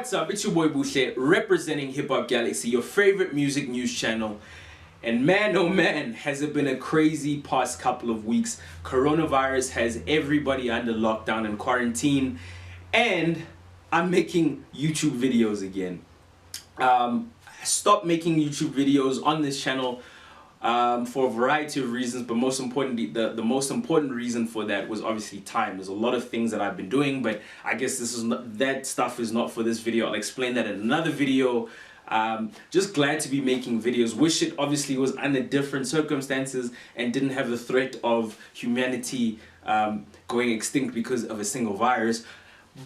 What's up? It's your boy Boucher, representing Hip Hop Galaxy, your favorite music news channel. And man, oh man, has it been a crazy past couple of weeks. Coronavirus has everybody under lockdown and quarantine, and I'm making YouTube videos again. I stopped making YouTube videos on this channel for a variety of reasons, but most importantly, the most important reason for that was obviously time. There's a lot of things that I've been doing, but I guess that stuff is not for this video. I'll explain that in another video. Just glad to be making videos. Wish it obviously was under different circumstances and didn't have the threat of humanity going extinct because of a single virus.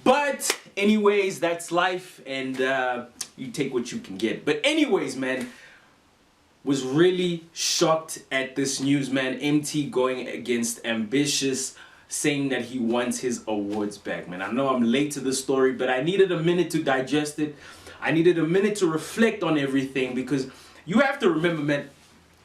But anyways, that's life, and you take what you can get. But anyways, man, was really shocked at this news, man. Emtee going against Ambitiouz, saying that he wants his awards back, man. I know I'm late to the story, but I needed a minute to digest it. I needed a minute to reflect on everything, because you have to remember, man,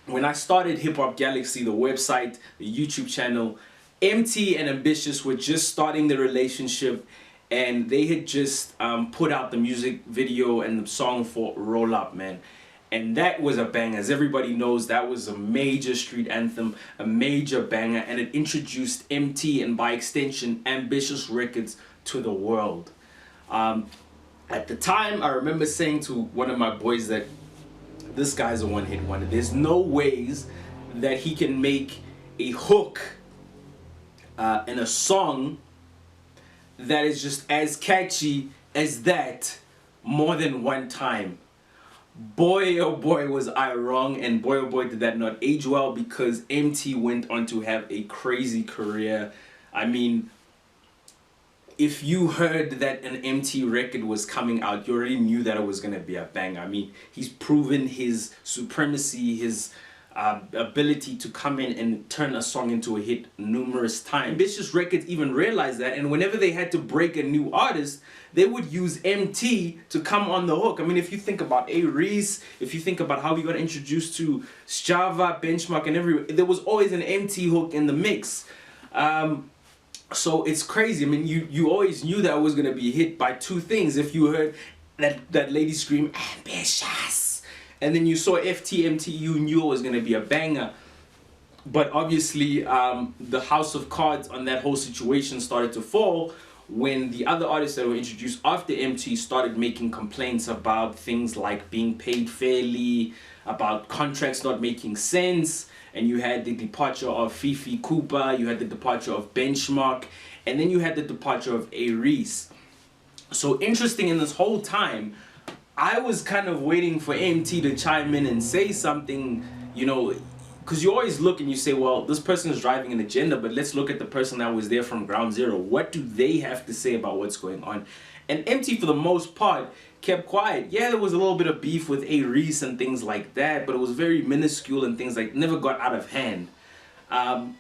when I started Hip Hop Galaxy, the website, the YouTube channel, Emtee and Ambitiouz were just starting the relationship, and they had just put out the music video and the song for Roll Up, man. And that was a banger. As everybody knows, that was a major street anthem, a major banger, and it introduced Emtee and by extension Ambitiouz Records to the world. At the time, I remember saying to one of my boys that this guy's a one-hit wonder. There's no ways that he can make a hook in a song that is just as catchy as that more than one time. Boy, oh boy, was I wrong, and boy, oh boy, did that not age well, because Emtee went on to have a crazy career. I mean, if you heard that an Emtee record was coming out, you already knew that it was going to be a bang. I mean, he's proven his supremacy, his ability to come in and turn a song into a hit numerous times. Ambitious Records even realized that, and whenever they had to break a new artist, they would use Emtee to come on the hook. I mean, if you think about Reese, if you think about how we got introduced to Java, Benchmark, and there was always an Emtee hook in the mix. So it's crazy. I mean, you always knew that it was going to be hit by two things. If you heard that lady scream, "Ambitious," and then you saw Emtee, you knew it was going to be a banger. But obviously, the house of cards on that whole situation started to fall when the other artists that were introduced after Emtee started making complaints about things like being paid fairly, about contracts not making sense. And you had the departure of Fifi Cooper, you had the departure of Benchmark, and then you had the departure of Reese. So interesting, in this whole time, I was kind of waiting for Emtee to chime in and say something, you know, because you always look and you say, well, this person is driving an agenda, but let's look at the person that was there from ground zero. What do they have to say about what's going on? And Emtee, for the most part, kept quiet. Yeah, there was a little bit of beef with Reese and things like that, but it was very minuscule and things like never got out of hand.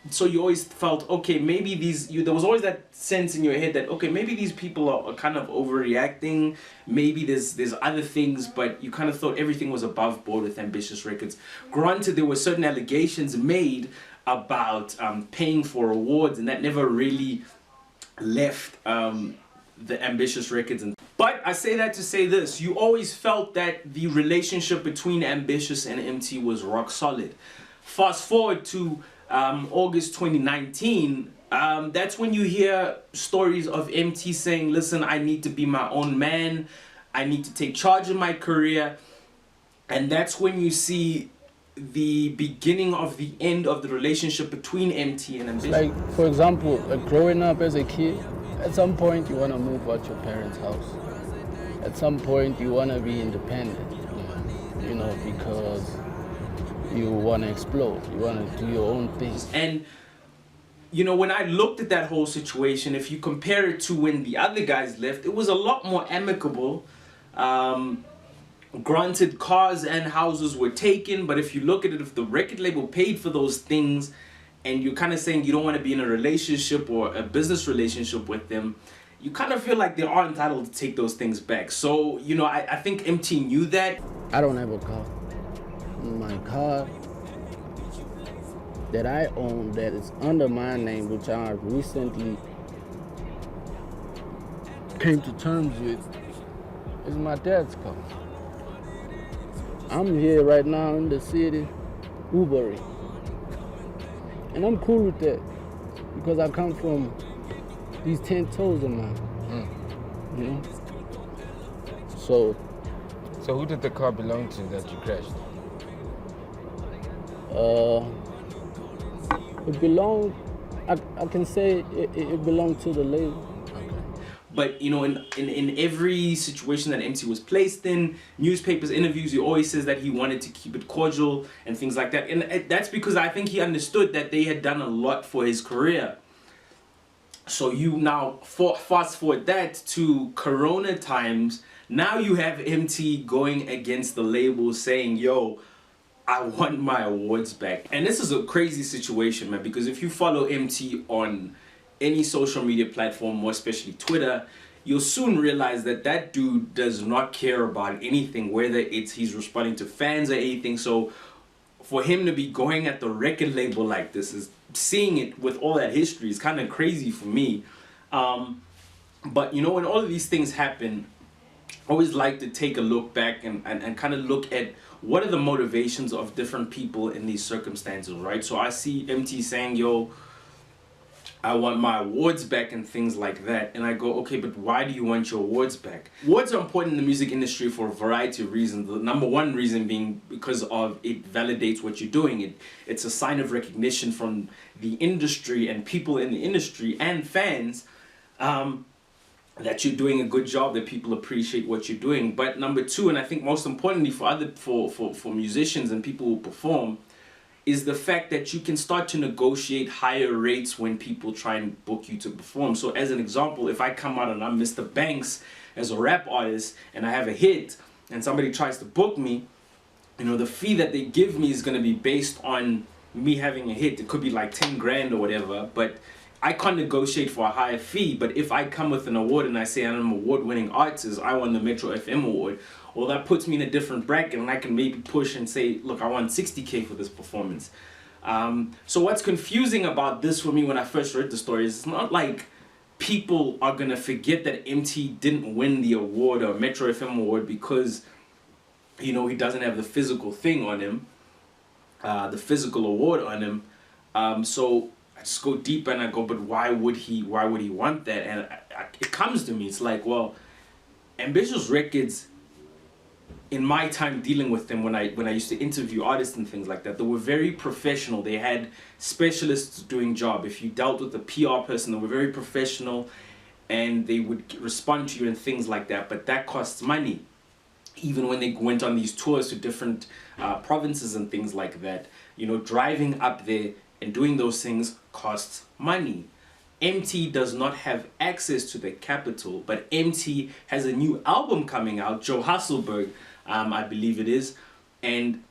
So you always felt, okay, maybe there was always that sense in your head that, okay, maybe these people are kind of overreacting. Maybe there's other things, but you kind of thought everything was above board with Ambitiouz Records. Granted, there were certain allegations made about paying for awards, and that never really left the Ambitiouz Records. But I say that to say this: you always felt that the relationship between Ambitiouz and Emtee was rock solid. Fast forward to August 2019, that's when you hear stories of Emtee saying, listen, I need to be my own man, I need to take charge of my career. And that's when you see the beginning of the end of the relationship between Emtee and Ambitiouz. Like, for example, growing up as a kid, at some point you want to move out your parents' house. At some point you want to be independent, you know, because you want to explore, you want to do your own thing. And you know, when I looked at that whole situation, if you compare it to when the other guys left, it was a lot more amicable. Granted, cars and houses were taken, but if you look at it, if the record label paid for those things, and you're kind of saying you don't want to be in a relationship or a business relationship with them, you kind of feel like they are entitled to take those things back. So, you know, I think Emtee knew that. I don't have a car. My car that I own, that is under my name, which I recently came to terms with, It's my dad's car. I'm here right now in the city, Ubering. And I'm cool with that because I come from these 10 toes of mine. You know? So who did the car belong to that you crashed? it belonged, I can say it belonged to the label. But you know, in every situation that Emtee was placed in, newspapers, interviews, he always says that he wanted to keep it cordial and things like that. And that's because I think he understood that they had done a lot for his career. So you now fast forward that to Corona times. Now you have Emtee going against the label saying, yo, I want my awards back. And this is a crazy situation, man, because if you follow Emtee on any social media platform, more especially Twitter, you'll soon realize that that dude does not care about anything, whether it's he's responding to fans or anything. So for him to be going at the record label like this, is seeing it with all that history, is kind of crazy for me. But you know, when all of these things happen, I always like to take a look back and kind of look at what are the motivations of different people in these circumstances, right? So I see Emtee saying, yo, I want my awards back and things like that. And I go, okay, but why do you want your awards back? Awards are important in the music industry for a variety of reasons. The number one reason being because of it validates what you're doing. It's a sign of recognition from the industry and people in the industry and fans that you're doing a good job, that people appreciate what you're doing. But number two, and I think most importantly for musicians and people who perform, is the fact that you can start to negotiate higher rates when people try and book you to perform. So as an example, if I come out and I'm Mr. Banks as a rap artist and I have a hit and somebody tries to book me, you know, the fee that they give me is going to be based on me having a hit. It could be like 10 grand or whatever, but I can't negotiate for a higher fee. But if I come with an award and I say I'm an award-winning artist, I won the Metro FM award, well, that puts me in a different bracket and I can maybe push and say, look, I want 60K for this performance. So what's confusing about this for me when I first read the story is it's not like people are going to forget that Emtee didn't win the award or Metro FM award because, you know, he doesn't have the physical thing on him, the physical award on him. So I just go deeper and I go, but why would he want that? And it comes to me, it's like, well, Ambitiouz Records, in my time dealing with them, when I used to interview artists and things like that, they were very professional. They had specialists doing job. If you dealt with a PR person, they were very professional and they would respond to you and things like that. But that costs money. Even when they went on these tours to different provinces and things like that, you know, driving up there and doing those things costs money. Emtee does not have access to the capital, but Emtee has a new album coming out, Joe Hasselberg, I believe it is. And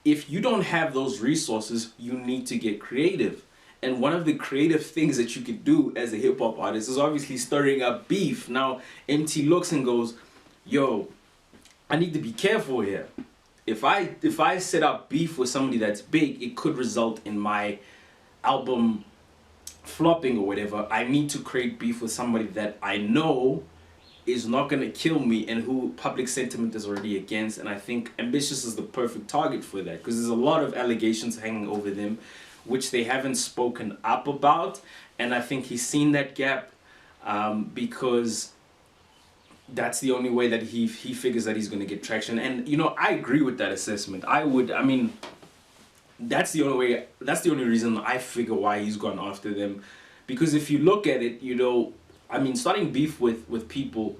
if you don't have those resources, you need to get creative. And one of the creative things that you could do as a hip-hop artist is obviously stirring up beef. Now, Emtee looks and goes, yo, I need to be careful here. If I set up beef with somebody that's big, it could result in my album flopping or whatever. I need to create beef with somebody that I know is not going to kill me and who public sentiment is already against. And I think Ambitiouz is the perfect target for that, because there's a lot of allegations hanging over them which they haven't spoken up about. And I think he's seen that gap because that's the only way that he figures that he's going to get traction. And you know, I agree with that assessment. That's the only reason I figure why he's gone after them. Because if you look at it, you know, I mean, starting beef with people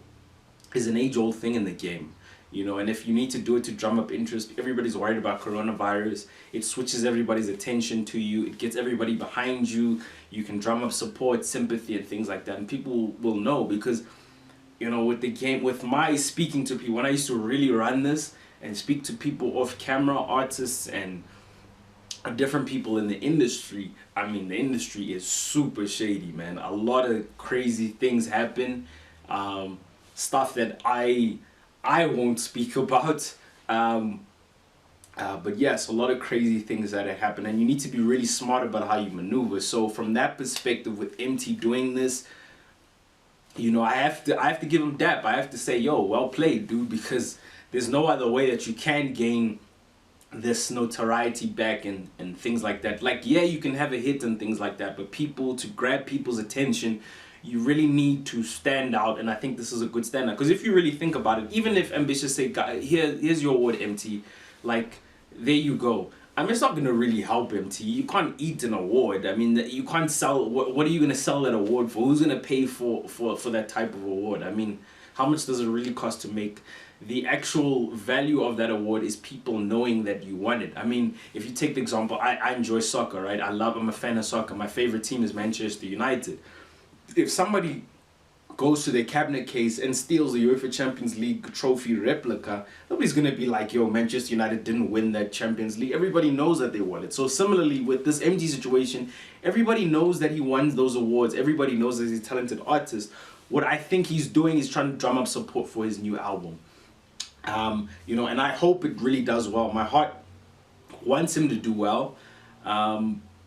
is an age-old thing in the game, you know. And if you need to do it to drum up interest, everybody's worried about coronavirus. It switches everybody's attention to you. It gets everybody behind you. You can drum up support, sympathy, and things like that. And people will know because, you know, with the game, with my speaking to people, when I used to really run this and speak to people off camera, artists and different people in the industry, I mean, the industry is super shady, man. A lot of crazy things happen, stuff that I won't speak about, but yes, a lot of crazy things that happen, and you need to be really smart about how you maneuver. So from that perspective, with Emtee doing this, you know, I have to give him dap. I have to say, yo, well played, dude, because there's no other way that you can gain this notoriety back and things like that. Like, yeah, you can have a hit and things like that, but to grab people's attention, you really need to stand out, and I think this is a good standout. Because if you really think about it, even if Ambitiouz say, here's your award, Emtee, like, there you go. I mean, it's not going to really help Emtee. You can't eat an award. I mean, you can't sell, what are you going to sell that award for? Who's going to pay for that type of award? I mean, how much does it really cost to make? The actual value of that award is people knowing that you won it. I mean, if you take the example, I enjoy soccer, right? I'm a fan of soccer. My favorite team is Manchester United. If somebody goes to their cabinet case and steals the UEFA Champions League trophy replica, nobody's going to be like, yo, Manchester United didn't win that Champions League. Everybody knows that they won it. So similarly with this Emtee situation, everybody knows that he won those awards. Everybody knows that he's a talented artist. What I think he's doing is trying to drum up support for his new album. You know, and I hope it really does well. My heart wants him to do well.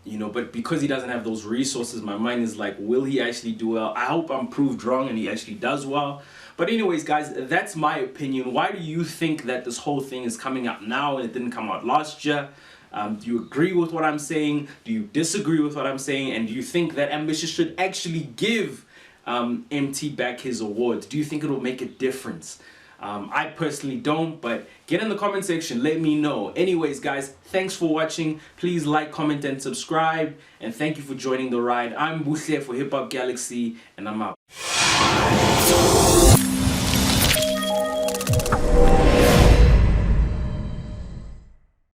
You know, but because he doesn't have those resources, my mind is like, will he actually do well? I hope I'm proved wrong and he actually does well. But anyways, guys, that's my opinion. Why do you think that this whole thing is coming out now and it didn't come out last year? Do you agree with what I'm saying? Do you disagree with what I'm saying? And do you think that Ambitiouz should actually give Emtee back his awards? Do you think it'll make a difference? I personally don't, but get in the comment section, let me know. Anyways, guys, thanks for watching. Please like, comment, and subscribe. And thank you for joining the ride. I'm Buhle for Hip Hop Galaxy, and I'm out.